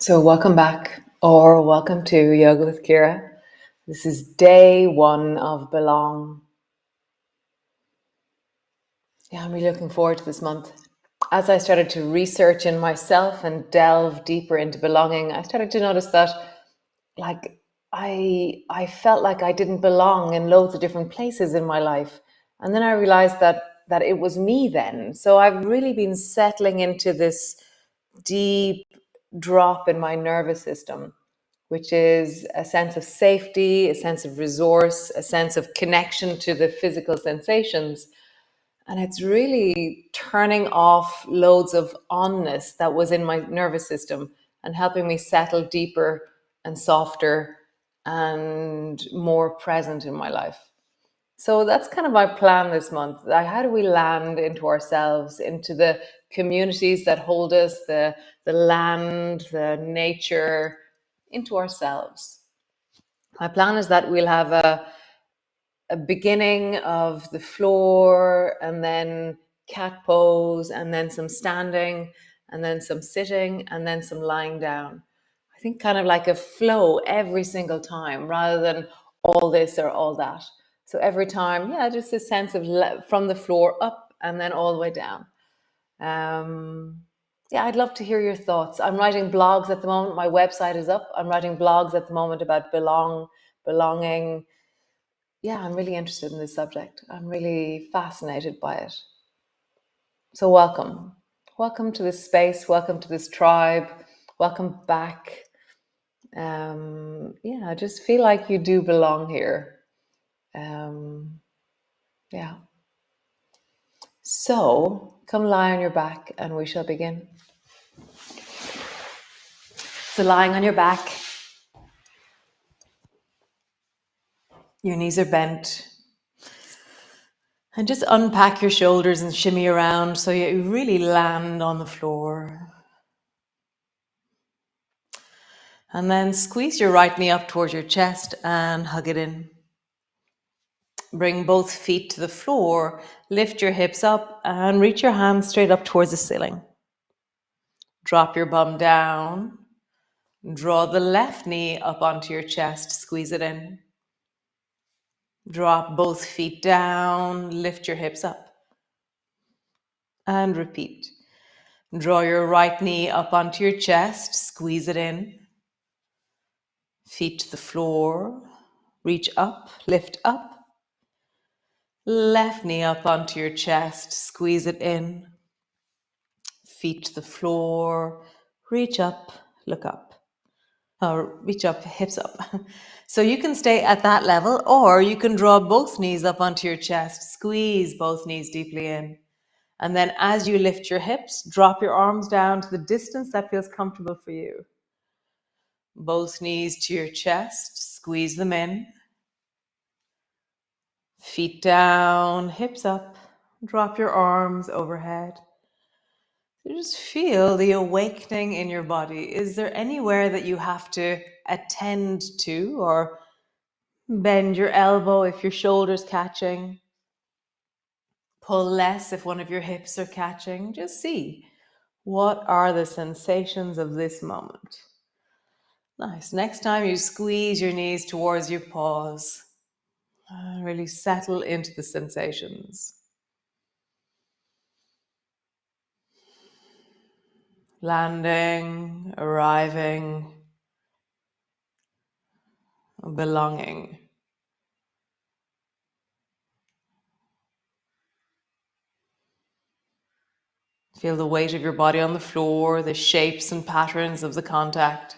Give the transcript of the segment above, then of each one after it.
So, welcome back, or welcome to Yoga with Ciara. This is day one of Belong. Yeah, I'm really looking forward to this month. As I started to research in myself and delve deeper into belonging, I started to notice that, like, I felt like I didn't belong in loads of different places in my life, and then I realized that it was me then. So I've really been settling into this deep drop in my nervous system, which is a sense of safety, a sense of resource, a sense of connection to the physical sensations. And it's really turning off loads of onness that was in my nervous system and helping me settle deeper and softer and more present in my life. So that's kind of my plan this month. Like, how do we land into ourselves, into the communities that hold us, the land, the nature, into ourselves? My plan is that we'll have a beginning of the floor, and then cat pose, and then some standing, and then some sitting, and then some lying down. I think kind of like a flow every single time rather than all this or all that. So every time, yeah, just a sense of from the floor up and then all the way down. Um, yeah, I'd love to hear your thoughts. I'm writing blogs at the moment. My website is up. I'm writing blogs at the moment about belonging. Yeah, I'm really interested in this subject. I'm really fascinated by it. So welcome. Welcome to this space. Welcome to this tribe. Welcome back. Yeah, I just feel like you do belong here. Um, yeah. So come lie on your back and we shall begin. So lying on your back, your knees are bent, and just unpack your shoulders and shimmy around so you really land on the floor. And then squeeze your right knee up towards your chest and hug it in. Bring both feet to the floor, lift your hips up and reach your hands straight up towards the ceiling. Drop your bum down. Draw the left knee up onto your chest, squeeze it in. Drop both feet down, lift your hips up. And repeat. Draw your right knee up onto your chest, squeeze it in. Feet to the floor, reach up, lift up. Left knee up onto your chest, squeeze it in. Feet to the floor, reach up, look up. Or reach up, hips up. So you can stay at that level, or you can draw both knees up onto your chest, squeeze both knees deeply in. And then as you lift your hips, drop your arms down to the distance that feels comfortable for you. Both knees to your chest, squeeze them in. Feet down, hips up, drop your arms overhead. Just feel the awakening in your body. Is there anywhere that you have to attend to, or bend your elbow if your shoulder's catching? Pull less if one of your hips are catching. Just see, what are the sensations of this moment? Nice. Next time you squeeze your knees towards your paws. Really settle into the sensations. Landing, arriving, belonging. Feel the weight of your body on the floor, the shapes and patterns of the contact.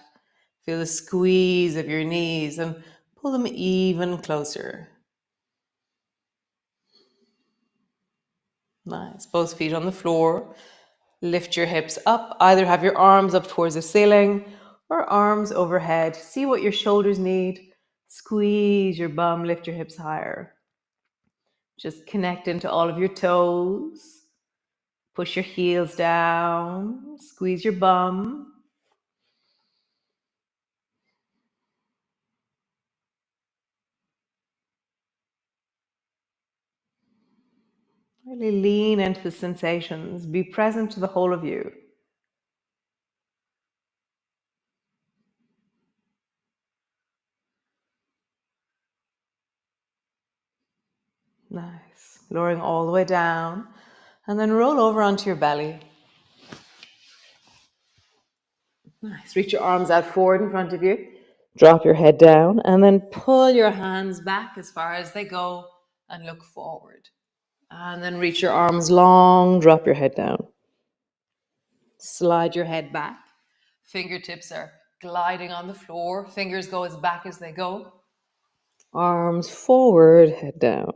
Feel the squeeze of your knees and pull them even closer. Nice. Both feet on the floor. Lift your hips up. Either have your arms up towards the ceiling or arms overhead. See what your shoulders need. Squeeze your bum, lift your hips higher. Just connect into all of your toes. Push your heels down. Squeeze your bum. Really lean into the sensations. Be present to the whole of you. Nice. Lowering all the way down. And then roll over onto your belly. Nice. Reach your arms out forward in front of you. Drop your head down and then pull your hands back as far as they go and look forward. And then reach your arms long, drop your head down. Slide your head back. Fingertips are gliding on the floor. Fingers go as back as they go. Arms forward, head down.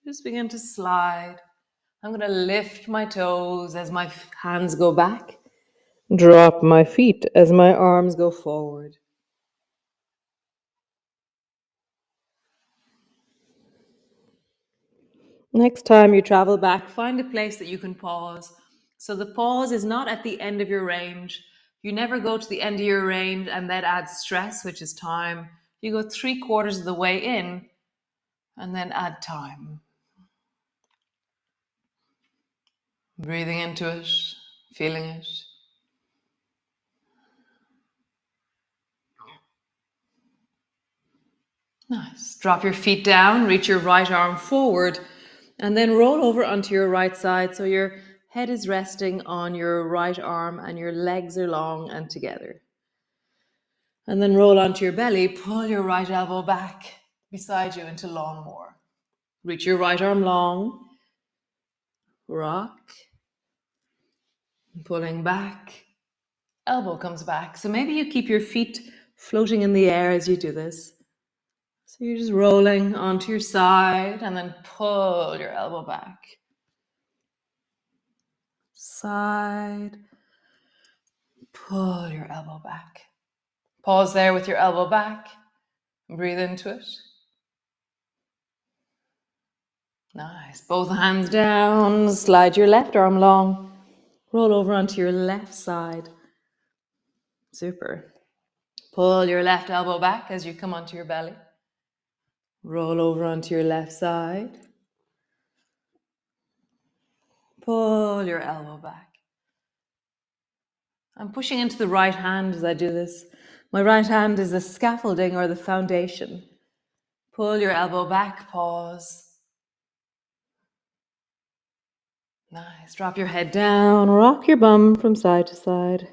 Just begin to slide. I'm going to lift my toes as my hands go back. Drop my feet as my arms go forward. Next time you travel back, find a place that you can pause. So the pause is not at the end of your range. You never go to the end of your range and that adds stress, which is time. You go 3/4 of the way in and then add time. Breathing into it, feeling it. Nice. Drop your feet down, reach your right arm forward, and then roll over onto your right side so your head is resting on your right arm and your legs are long and together. And then roll onto your belly, pull your right elbow back beside you into long more. Reach your right arm long, rock, pulling back, elbow comes back. So maybe you keep your feet floating in the air as you do this. So you're just rolling onto your side and then pull your elbow back. Side, pull your elbow back. Pause there with your elbow back. Breathe into it. Nice. Both hands down. Slide your left arm long. Roll over onto your left side. Super. Pull your left elbow back as you come onto your belly. Roll over onto your left side. Pull your elbow back. I'm pushing into the right hand as I do this. My right hand is the scaffolding or the foundation. Pull your elbow back, pause. Nice. Drop your head down, rock your bum from side to side.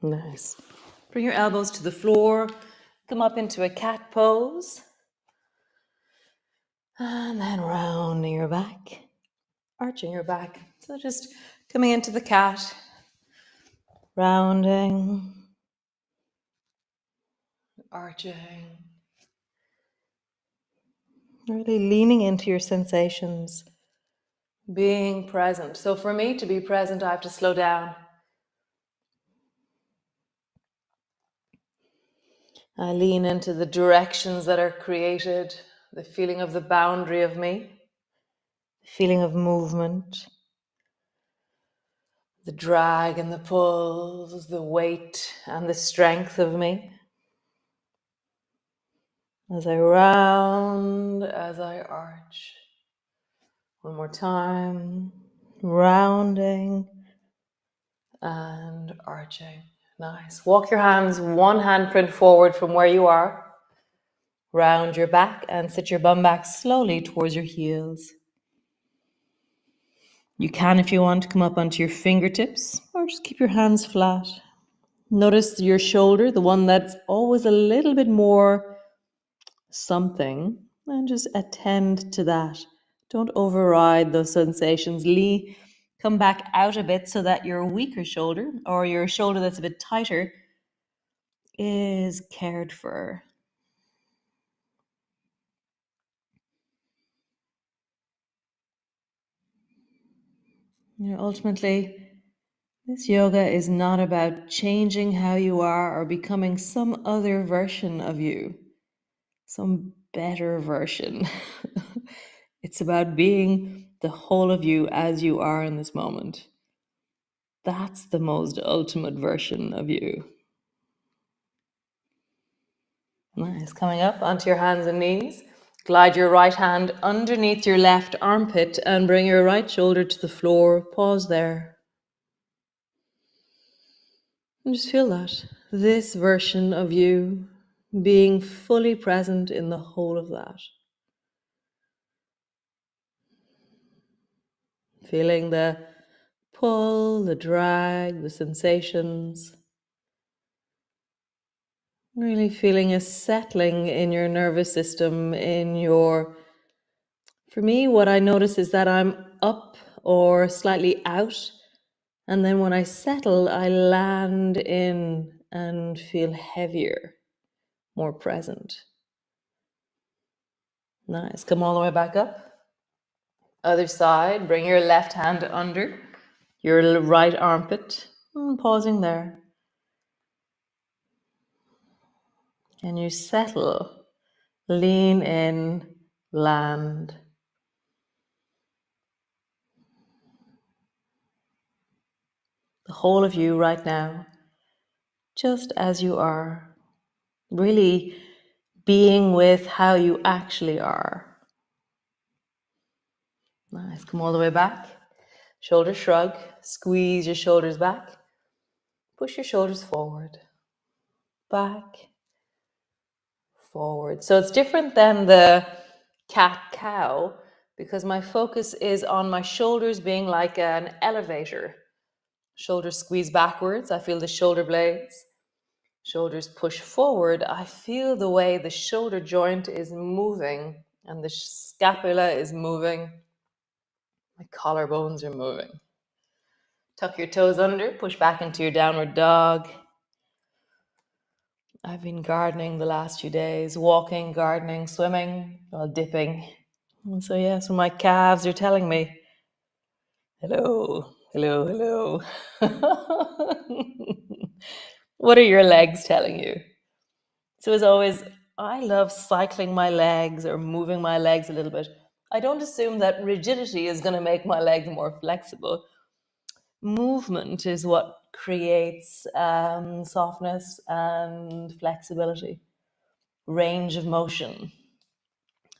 Nice. Bring your elbows to the floor. Come up into a cat pose. And then rounding your back, arching your back. So just coming into the cat, rounding, arching. Really leaning into your sensations, being present. So for me to be present, I have to slow down. I lean into the directions that are created, the feeling of the boundary of me, the feeling of movement, the drag and the pulls, the weight and the strength of me. As I round, as I arch. One more time, rounding and arching. Nice. Walk your hands one handprint forward from where you are. Round your back and sit your bum back slowly towards your heels. You can, if you want, come up onto your fingertips or just keep your hands flat. Notice your shoulder, the one that's always a little bit more something, and just attend to that. Don't override those sensations. Come back out a bit so that your weaker shoulder or your shoulder that's a bit tighter is cared for. Ultimately, this yoga is not about changing how you are or becoming some other version of you, some better version. It's about being the whole of you as you are in this moment. That's the most ultimate version of you. Nice. Coming up onto your hands and knees. Glide your right hand underneath your left armpit and bring your right shoulder to the floor. Pause there. And just feel that. This version of you being fully present in the whole of that. Feeling the pull, the drag, the sensations. Really feeling a settling in your nervous system, for me, what I notice is that I'm up or slightly out. And then when I settle, I land in and feel heavier, more present. Nice. Come all the way back up. Other side, bring your left hand under your right armpit. Pausing there. And you settle, lean in, land. The whole of you right now, just as you are, really being with how you actually are. Nice. Come all the way back. Shoulder shrug. Squeeze your shoulders back. Push your shoulders forward. Back. Forward. So it's different than the cat-cow because my focus is on my shoulders being like an elevator. Shoulders squeeze backwards. I feel the shoulder blades. Shoulders push forward. I feel the way the shoulder joint is moving and the scapula is moving. My collarbones are moving. Tuck your toes under. Push back into your downward dog. I've been gardening the last few days, walking, gardening, swimming, while dipping. And so, so my calves are telling me, hello, hello, hello. What are your legs telling you? So as always, I love cycling my legs or moving my legs a little bit. I don't assume that rigidity is going to make my legs more flexible. Movement is what creates softness and flexibility, range of motion.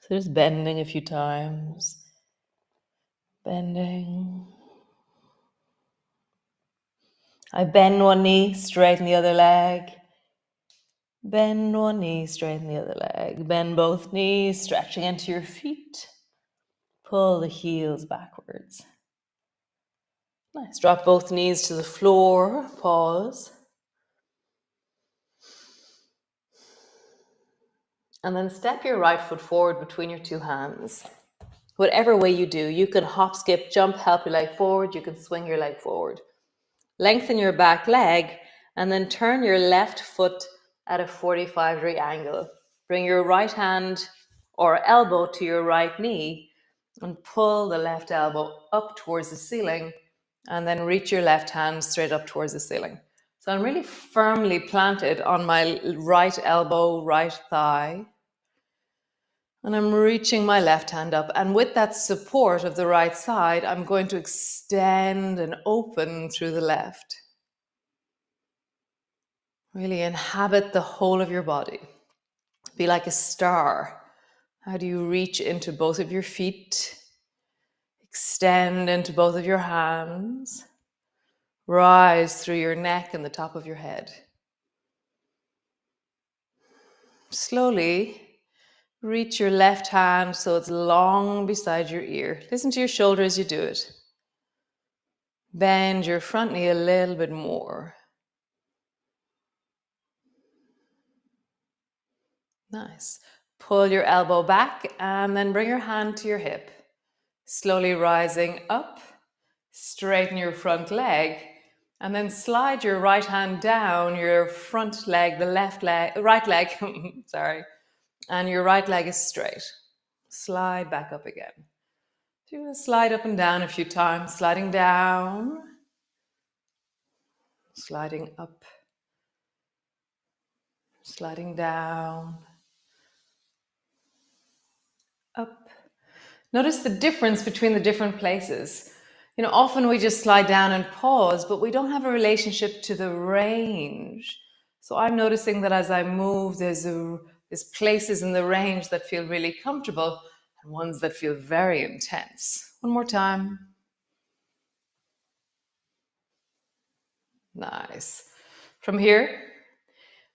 So just bending a few times. Bending. I bend one knee, straighten the other leg. Bend one knee, straighten the other leg. Bend both knees, stretching into your feet. Pull the heels backwards. Nice. Drop both knees to the floor. Pause. And then step your right foot forward between your two hands. Whatever way you do, you can hop, skip, jump, help your leg forward. You can swing your leg forward. Lengthen your back leg and then turn your left foot at a 45-degree angle. Bring your right hand or elbow to your right knee and pull the left elbow up towards the ceiling and then reach your left hand straight up towards the ceiling. So I'm really firmly planted on my right elbow, right thigh. And I'm reaching my left hand up. And with that support of the right side, I'm going to extend and open through the left. Really inhabit the whole of your body. Be like a star. How do you reach into both of your feet? Extend into both of your hands. Rise through your neck and the top of your head. Slowly reach your left hand so it's long beside your ear. Listen to your shoulder as you do it. Bend your front knee a little bit more. Nice. Pull your elbow back and then bring your hand to your hip. Slowly rising up. Straighten your front leg and then slide your right hand down your front leg, right leg, sorry, and your right leg is straight. Slide back up again. So you're going to slide up and down a few times, sliding down, sliding up, sliding down, up. Notice the difference between the different places. Often we just slide down and pause, but we don't have a relationship to the range. So I'm noticing that as I move, there's places in the range that feel really comfortable and ones that feel very intense. One more time. Nice. From here,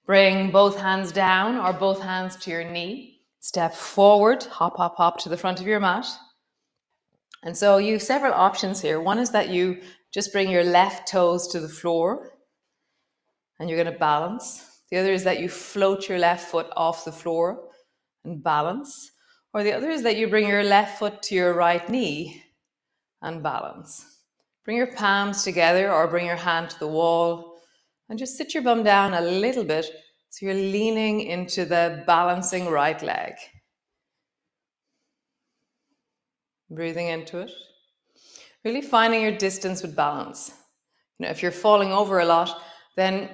bring both hands down or both hands to your knee. Step forward, hop, hop, hop to the front of your mat. And so you have several options here. One is that you just bring your left toes to the floor and you're going to balance. The other is that you float your left foot off the floor and balance. Or the other is that you bring your left foot to your right knee and balance. Bring your palms together or bring your hand to the wall and just sit your bum down a little bit so you're leaning into the balancing right leg. Breathing into it. Really finding your distance with balance. If you're falling over a lot, then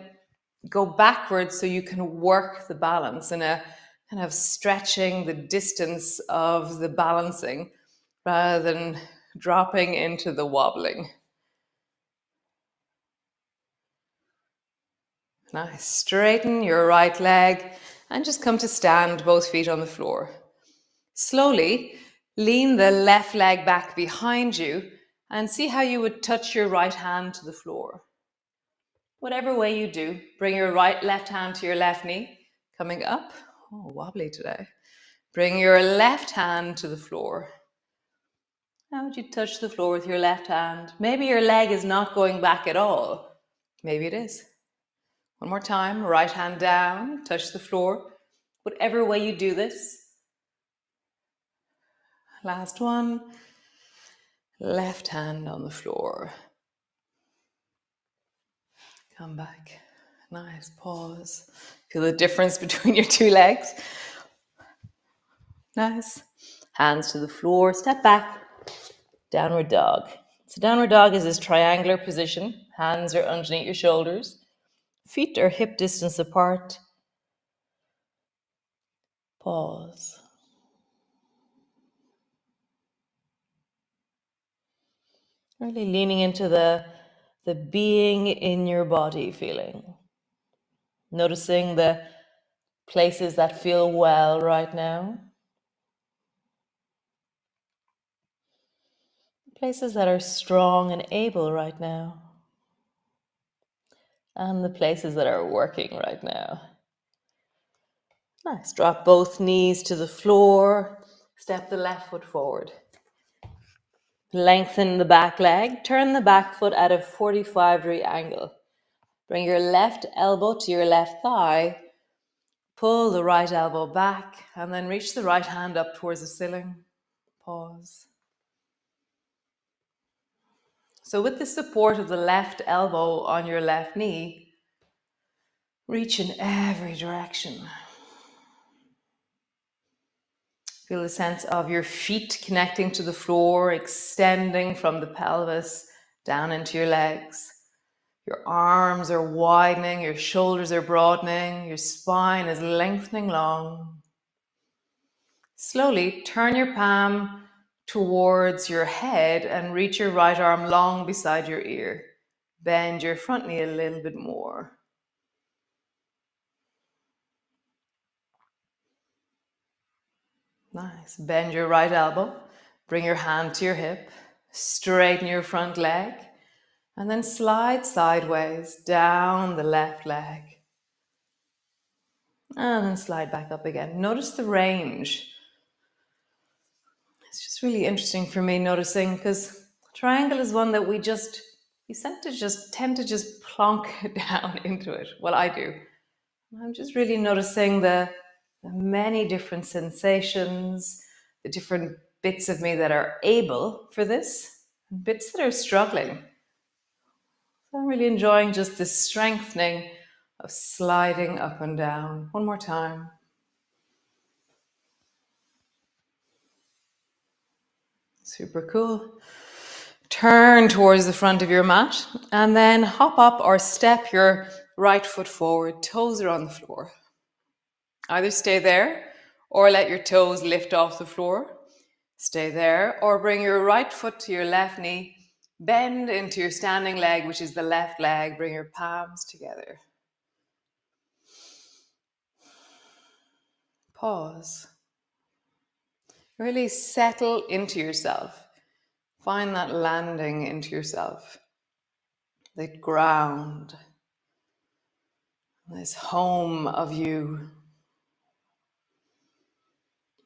go backwards so you can work the balance in a kind of stretching the distance of the balancing rather than dropping into the wobbling. Nice. Straighten your right leg and just come to stand, both feet on the floor. Slowly lean the left leg back behind you and see how you would touch your right hand to the floor. Whatever way you do, bring your left hand to your left knee, coming up. Oh, wobbly today. Bring your left hand to the floor. How would you touch the floor with your left hand? Maybe your leg is not going back at all. Maybe it is. One more time, right hand down, touch the floor. Whatever way you do this. Last one. Left hand on the floor. Come back. Nice, pause. Feel the difference between your two legs. Nice. Hands to the floor, step back. Downward dog. So downward dog is this triangular position. Hands are underneath your shoulders. Feet are hip distance apart. Pause. Really leaning into the being in your body feeling. Noticing the places that feel well right now. Places that are strong and able right now. And the places that are working right now. Nice. Drop both knees to the floor. Step the left foot forward. Lengthen the back leg. Turn the back foot at a 45-degree angle. Bring your left elbow to your left thigh. Pull the right elbow back and then reach the right hand up towards the ceiling. Pause. So with the support of the left elbow on your left knee, reach in every direction. Feel the sense of your feet connecting to the floor, extending from the pelvis down into your legs. Your arms are widening, your shoulders are broadening, your spine is lengthening long. Slowly turn your palm towards your head and reach your right arm long beside your ear. Bend your front knee a little bit more. Nice. Bend your right elbow. Bring your hand to your hip. Straighten your front leg. And then slide sideways down the left leg. And then slide back up again. Notice the range. It's just really interesting for me noticing because triangle is one that we tend to just plonk down into it. Well, I do. I'm just really noticing the many different sensations, the different bits of me that are able for this, and bits that are struggling. So I'm really enjoying just the strengthening of sliding up and down. One more time. Super cool. Turn towards the front of your mat and then hop up or step your right foot forward. Toes are on the floor. Either stay there or let your toes lift off the floor. Stay there or bring your right foot to your left knee. Bend into your standing leg, which is the left leg. Bring your palms together. Pause. Really settle into yourself. Find that landing into yourself. The ground. this home of you.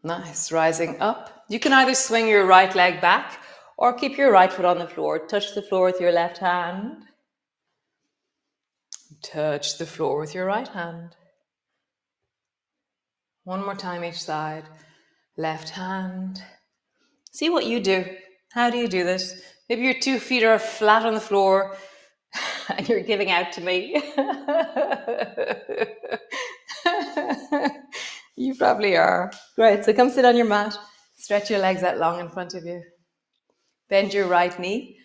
Nice. Rising up. You can either swing your right leg back or keep your right foot on the floor. Touch the floor with your left hand. Touch the floor with your right hand. One more time each side. Left hand. See what you do. How do you do this? Maybe your 2 feet are flat on the floor and you're giving out to me. You probably are. Great. So come sit on your mat. Stretch your legs out long in front of you. Bend your right knee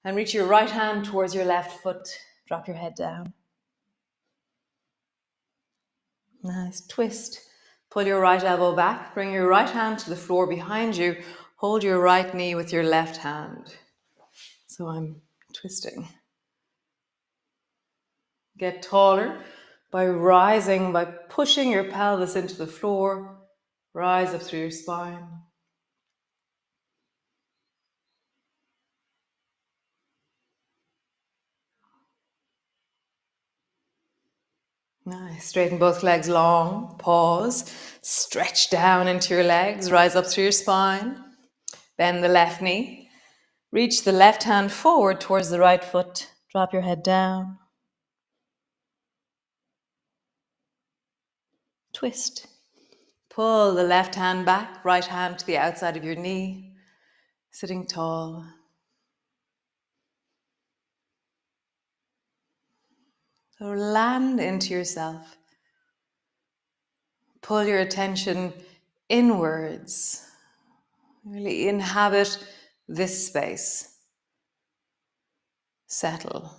and reach your right hand towards your left foot. Drop your head down. Nice. Twist. Pull your right elbow back. Bring your right hand to the floor behind you. Hold your right knee with your left hand. So I'm twisting. Get taller by rising, by pushing your pelvis into the floor. Rise up through your spine. Nice. Straighten both legs long. Pause. Stretch down into your legs. Rise up through your spine. Bend the left knee. Reach the left hand forward towards the right foot. Drop your head down. Twist. Pull the left hand back. Right hand to the outside of your knee. Sitting tall. So land into yourself. Pull your attention inwards. Really inhabit this space. Settle.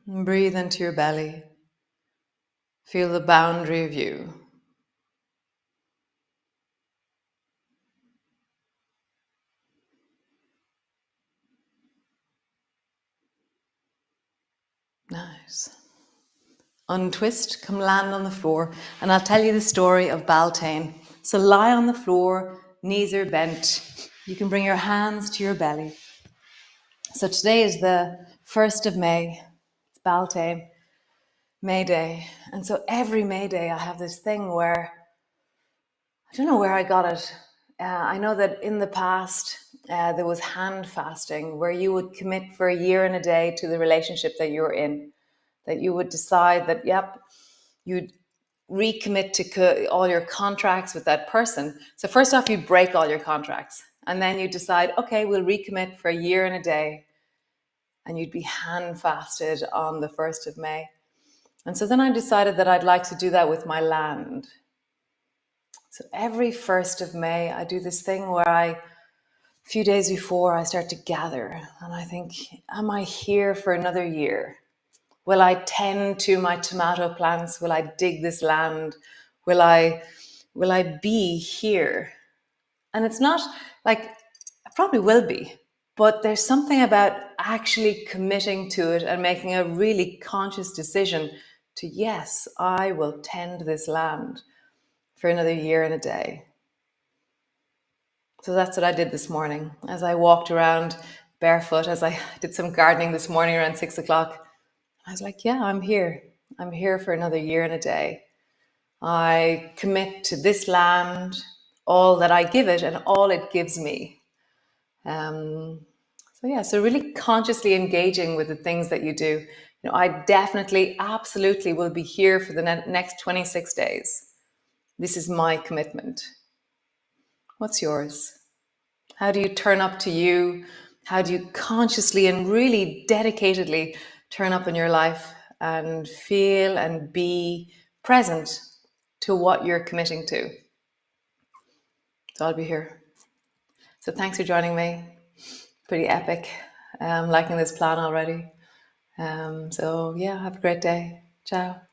And breathe into your belly. Feel the boundary of you. Nice. Untwist, come land on the floor, and I'll tell you the story of Baltaine. So lie on the floor, knees are bent. You can bring your hands to your belly. So today is the 1st of May. It's Baltaine, May Day. And so every May Day I have this thing where, I don't know where I got it. I know that in the past there was hand fasting where you would commit for a year and a day to the relationship that you're in. That you would decide that, yep, you'd recommit to all your contracts with that person. So first off, you'd break all your contracts. And then you decide, okay, we'll recommit for a year and a day. And you'd be hand fasted on the 1st of May. And so then I decided that I'd like to do that with my land. So every 1st of May, I do this thing where a few days before, I start to gather. And I think, am I here for another year? Will I tend to my tomato plants? Will I dig this land? Will I be here? And it's not like, I probably will be, but there's something about actually committing to it and making a really conscious decision to, yes, I will tend this land for another year and a day. So that's what I did this morning. As I walked around barefoot, as I did some gardening this morning around 6 o'clock, I was like, yeah, I'm here. I'm here for another year and a day. I commit to this land, all that I give it and all it gives me. So really consciously engaging with the things that you do. You know, I definitely, absolutely will be here for the next 26 days. This is my commitment. What's yours? How do you turn up to you? How do you consciously and really dedicatedly turn up in your life and feel and be present to what you're committing to? So I'll be here. So thanks for joining me. Pretty epic. Liking this plan already. Have a great day. Ciao.